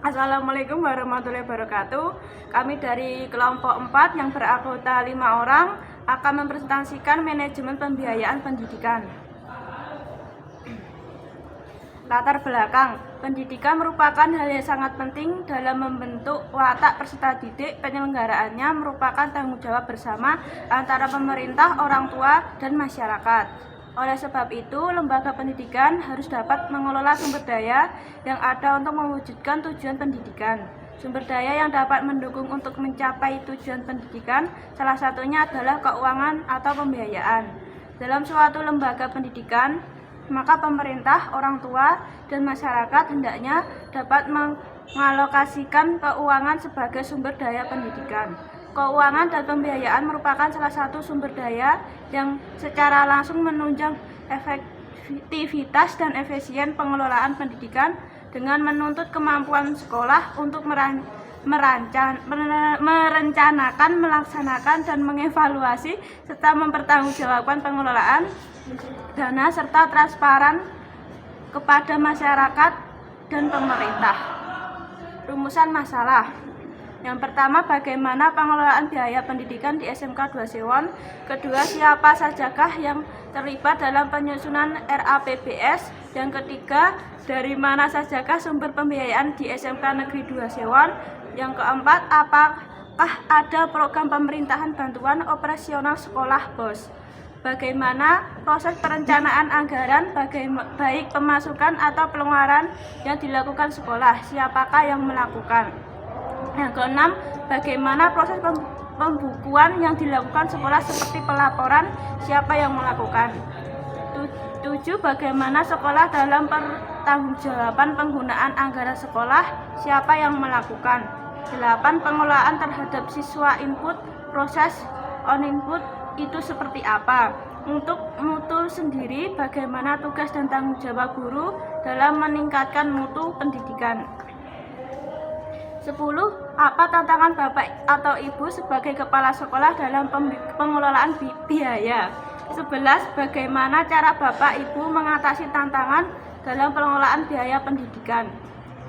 Assalamualaikum warahmatullahi wabarakatuh. Kami dari kelompok 4 yang beranggota 5 orang akan mempresentasikan manajemen pembiayaan pendidikan. Latar belakang, pendidikan merupakan hal yang sangat penting dalam membentuk watak peserta didik. Penyelenggaraannya merupakan tanggung jawab bersama antara pemerintah, orang tua, dan masyarakat. Oleh sebab itu, lembaga pendidikan harus dapat mengelola sumber daya yang ada untuk mewujudkan tujuan pendidikan. Sumber daya yang dapat mendukung untuk mencapai tujuan pendidikan, salah satunya adalah keuangan atau pembiayaan. Dalam suatu lembaga pendidikan, maka pemerintah, orang tua, dan masyarakat hendaknya dapat mengalokasikan keuangan sebagai sumber daya pendidikan. Keuangan dan pembiayaan merupakan salah satu sumber daya yang secara langsung menunjang efektivitas dan efisien pengelolaan pendidikan dengan menuntut kemampuan sekolah untuk merencanakan, melaksanakan, dan mengevaluasi serta mempertanggungjawabkan pengelolaan dana serta transparan kepada masyarakat dan pemerintah. Rumusan masalah. Yang pertama, bagaimana pengelolaan biaya pendidikan di SMK 2 Sewon. Kedua, siapa sajakah yang terlibat dalam penyusunan RAPBS. Yang ketiga, dari mana sajakah sumber pembiayaan di SMK Negeri 2 Sewon. Yang keempat, apakah ada program pemerintahan bantuan operasional sekolah BOS. Bagaimana proses perencanaan anggaran, baik pemasukan atau pengeluaran yang dilakukan sekolah, siapakah yang melakukan. Yang keenam, bagaimana proses pembukuan yang dilakukan sekolah seperti pelaporan, siapa yang melakukan. 7. Bagaimana sekolah dalam pertanggungjawaban penggunaan anggaran sekolah, siapa yang melakukan. 8. Pengelolaan terhadap siswa input, proses on input itu seperti apa. Untuk mutu sendiri, bagaimana tugas dan tanggung jawab guru dalam meningkatkan mutu pendidikan. 10. Apa tantangan Bapak atau Ibu sebagai kepala sekolah dalam pengelolaan biaya? 11. Bagaimana cara Bapak Ibu mengatasi tantangan dalam pengelolaan biaya pendidikan?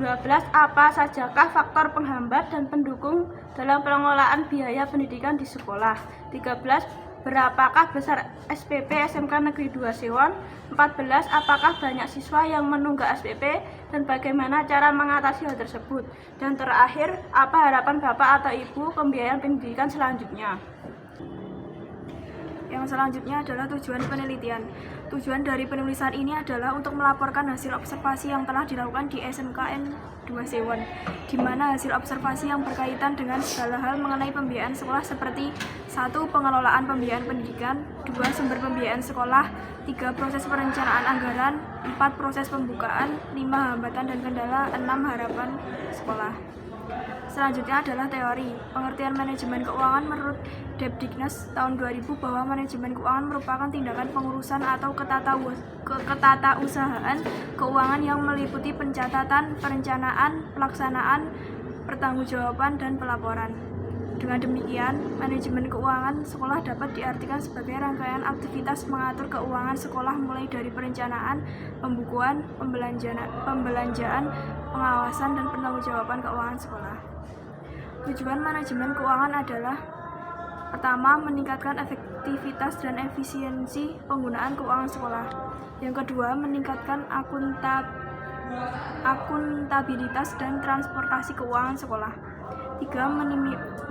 12. Apa sajakah faktor penghambat dan pendukung dalam pengelolaan biaya pendidikan di sekolah? 13. Berapakah besar SPP SMK Negeri 2 Sewon? 14. Apakah banyak siswa yang menunggak SPP dan bagaimana cara mengatasi hal tersebut? Dan terakhir, apa harapan Bapak atau Ibu pembiayaan pendidikan selanjutnya? Yang selanjutnya adalah tujuan penelitian. Tujuan dari penulisan ini adalah untuk melaporkan hasil observasi yang telah dilakukan di SMKN 2 Sewon, di mana hasil observasi yang berkaitan dengan segala hal mengenai pembiayaan sekolah seperti 1. Pengelolaan pembiayaan pendidikan, 2. Sumber pembiayaan sekolah, 3. Proses perencanaan anggaran, 4. Proses pembukaan, 5. Hambatan dan kendala, 6. Harapan sekolah. Selanjutnya adalah teori. Pengertian manajemen keuangan menurut Depdiknas tahun 2000 bahwa manajemen keuangan merupakan tindakan pengurusan atau ketatausahaan keuangan yang meliputi pencatatan, perencanaan, pelaksanaan, pertanggungjawaban, dan pelaporan. Dengan demikian, manajemen keuangan sekolah dapat diartikan sebagai rangkaian aktivitas mengatur keuangan sekolah mulai dari perencanaan, pembukuan, pembelanjaan, pengawasan, dan pertanggungjawaban keuangan sekolah. Tujuan manajemen keuangan adalah: pertama, meningkatkan efektivitas dan efisiensi penggunaan keuangan sekolah. Yang kedua, meningkatkan akuntabilitas dan transportasi keuangan sekolah. 3.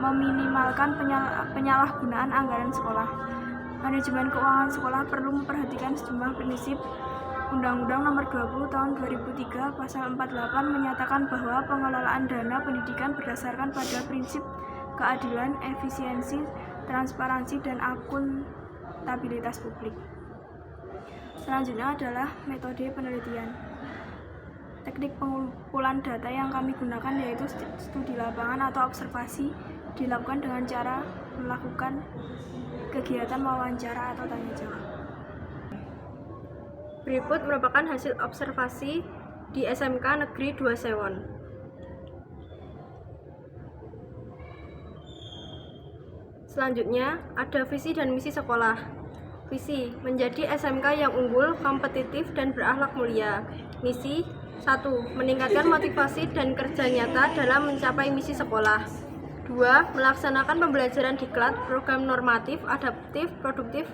Meminimalkan penyalahgunaan anggaran sekolah. Manajemen keuangan sekolah perlu memperhatikan sejumlah prinsip. Undang-Undang Nomor 20 Tahun 2003 Pasal 48 menyatakan bahwa pengelolaan dana pendidikan berdasarkan pada prinsip keadilan, efisiensi, transparansi, dan akuntabilitas publik. Selanjutnya adalah metode penelitian. Teknik pengumpulan data yang kami gunakan yaitu studi lapangan atau observasi, dilakukan dengan cara melakukan kegiatan wawancara atau tanya jawab. Berikut merupakan hasil observasi di SMK Negeri 2 Sewon. Selanjutnya, ada visi dan misi sekolah. Visi, menjadi SMK yang unggul, kompetitif, dan berakhlak mulia. Misi, 1. Meningkatkan motivasi dan kerja nyata dalam mencapai misi sekolah. 2. Melaksanakan pembelajaran diklat, program normatif, adaptif, produktif,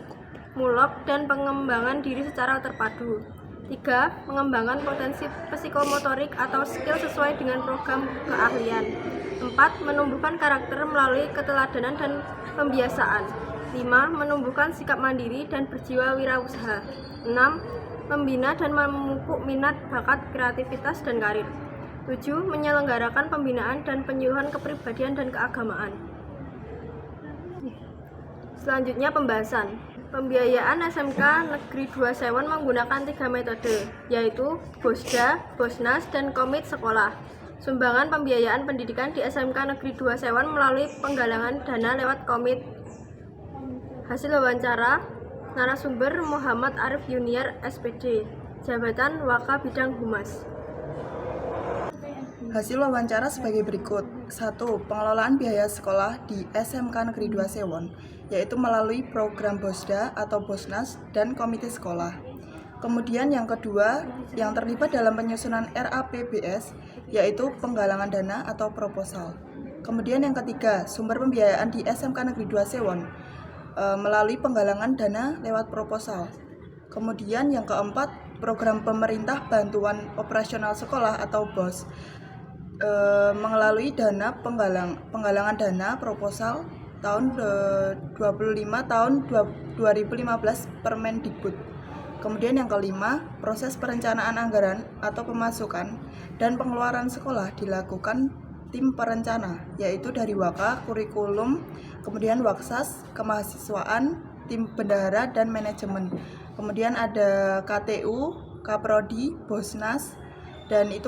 mulok, dan pengembangan diri secara terpadu. 3. Mengembangkan potensi psikomotorik atau skill sesuai dengan program keahlian. 4. Menumbuhkan karakter melalui keteladanan dan pembiasaan. 5. Menumbuhkan sikap mandiri dan berjiwa wirausaha. 6. Membina dan memupuk minat, bakat, kreativitas, dan karir. 7. Menyelenggarakan pembinaan dan penyuluhan kepribadian dan keagamaan. Selanjutnya pembahasan. Pembiayaan SMK Negeri 2 Sewon menggunakan 3 metode, yaitu Bosda, Bosnas, dan Komit Sekolah. Sumbangan pembiayaan pendidikan di SMK Negeri 2 Sewon melalui penggalangan dana lewat Komit. Hasil wawancara, narasumber Muhammad Arif Junior SPD, Jabatan Waka Bidang Humas. Hasil wawancara sebagai berikut. 1. Pengelolaan biaya sekolah di SMK Negeri 2 Sewon, yaitu melalui program Bosda atau Bosnas dan Komite Sekolah. Kemudian yang kedua, yang terlibat dalam penyusunan RAPBS, yaitu penggalangan dana atau proposal. Kemudian yang ketiga, sumber pembiayaan di SMK Negeri 2 Sewon, melalui penggalangan dana lewat proposal. Kemudian yang keempat, program pemerintah bantuan operasional sekolah atau BOS, melalui dana penggalangan dana proposal tahun 25 tahun 2015 Permendikbud. Kemudian yang kelima, proses perencanaan anggaran atau pemasukan dan pengeluaran sekolah dilakukan tim perencana, yaitu dari Waka, kurikulum, kemudian Waksas, kemahasiswaan, tim bendahara, dan manajemen. Kemudian ada KTU, Kaprodi, Bosnas, dan itu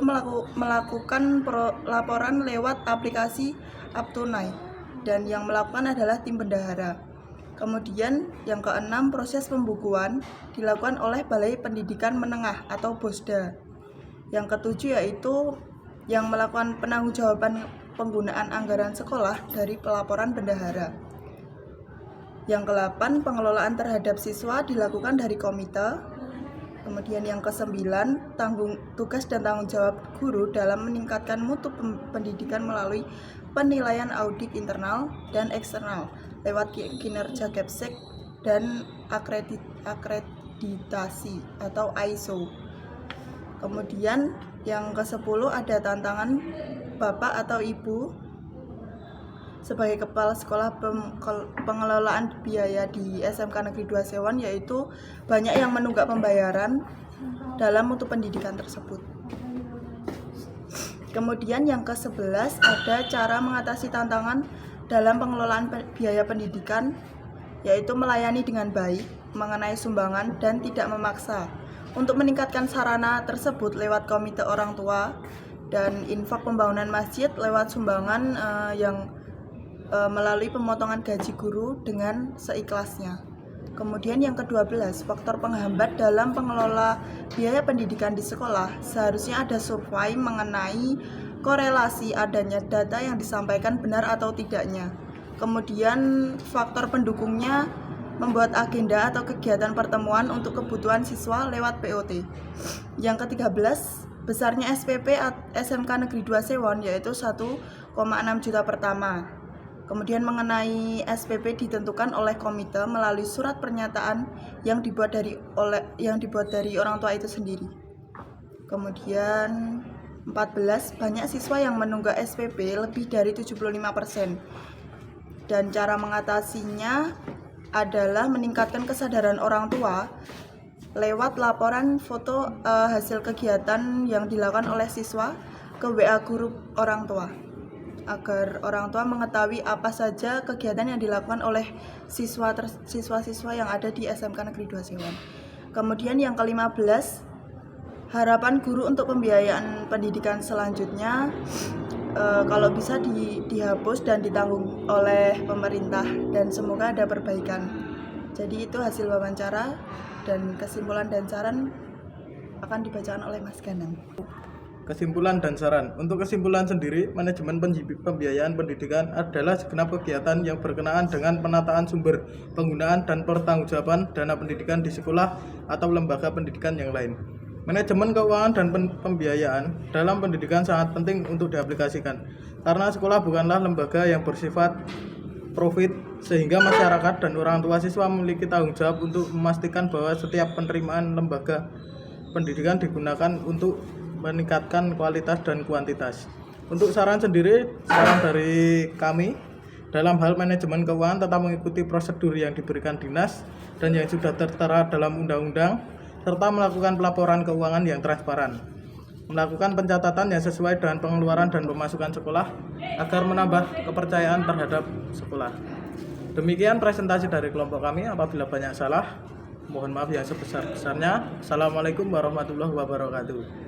melakukan laporan lewat aplikasi Aptunai, dan yang melakukan adalah tim bendahara. Kemudian yang keenam, proses pembukuan dilakukan oleh Balai Pendidikan Menengah atau Bosda. Yang ketujuh yaitu yang melakukan penangguhjawaban penggunaan anggaran sekolah dari pelaporan bendahara. Yang ke-8, pengelolaan terhadap siswa dilakukan dari komite. Kemudian yang ke-9, tugas dan tanggung jawab guru dalam meningkatkan mutu pendidikan melalui penilaian audit internal dan eksternal lewat kinerja Gapsec dan akreditasi atau ISO. Kemudian yang ke-10 ada tantangan Bapak atau Ibu sebagai kepala sekolah pengelolaan biaya di SMK Negeri 2 Sewon, yaitu banyak yang menunggak pembayaran dalam mutu pendidikan tersebut. Kemudian yang ke-11 ada cara mengatasi tantangan dalam pengelolaan biaya pendidikan, yaitu melayani dengan baik, mengenai sumbangan dan tidak memaksa. Untuk meningkatkan sarana tersebut lewat komite orang tua dan infak pembangunan masjid lewat sumbangan yang melalui pemotongan gaji guru dengan seikhlasnya. Kemudian yang ke-12, faktor penghambat dalam pengelola biaya pendidikan di sekolah, seharusnya ada survei mengenai korelasi adanya data yang disampaikan benar atau tidaknya. Kemudian faktor pendukungnya membuat agenda atau kegiatan pertemuan untuk kebutuhan siswa lewat POT. Yang ke-13, besarnya SPP SMK Negeri 2 Sewon, yaitu 1,6 juta pertama. Kemudian mengenai SPP ditentukan oleh komite melalui surat pernyataan yang dibuat dari orang tua itu sendiri. Kemudian 14, banyak siswa yang menunggak SPP lebih dari 75%. Dan cara mengatasinya adalah meningkatkan kesadaran orang tua lewat laporan foto hasil kegiatan yang dilakukan oleh siswa ke WA grup orang tua, agar orang tua mengetahui apa saja kegiatan yang dilakukan oleh siswa-siswa yang ada di SMK Negeri 2 Sewon. Kemudian yang ke-15, harapan guru untuk pembiayaan pendidikan selanjutnya kalau bisa dihapus dan ditanggung oleh pemerintah, dan semoga ada perbaikan. Jadi itu hasil wawancara, dan kesimpulan dan saran akan dibacakan oleh Mas Ganang. Kesimpulan dan saran. Untuk kesimpulan sendiri, manajemen pembiayaan pendidikan adalah segenap kegiatan yang berkenaan dengan penataan sumber, penggunaan dan pertanggungjawaban dana pendidikan di sekolah atau lembaga pendidikan yang lain. Manajemen keuangan dan pembiayaan dalam pendidikan sangat penting untuk diaplikasikan karena sekolah bukanlah lembaga yang bersifat profit, sehingga masyarakat dan orang tua siswa memiliki tanggung jawab untuk memastikan bahwa setiap penerimaan lembaga pendidikan digunakan untuk meningkatkan kualitas dan kuantitas. Untuk saran dari kami dalam hal manajemen keuangan tetap mengikuti prosedur yang diberikan dinas dan yang sudah tertera dalam undang-undang, serta melakukan pelaporan keuangan yang transparan, melakukan pencatatan yang sesuai dengan pengeluaran dan pemasukan sekolah agar menambah kepercayaan terhadap sekolah. Demikian presentasi dari kelompok kami. Apabila banyak salah, mohon maaf yang sebesar-besarnya. Assalamualaikum warahmatullahi wabarakatuh.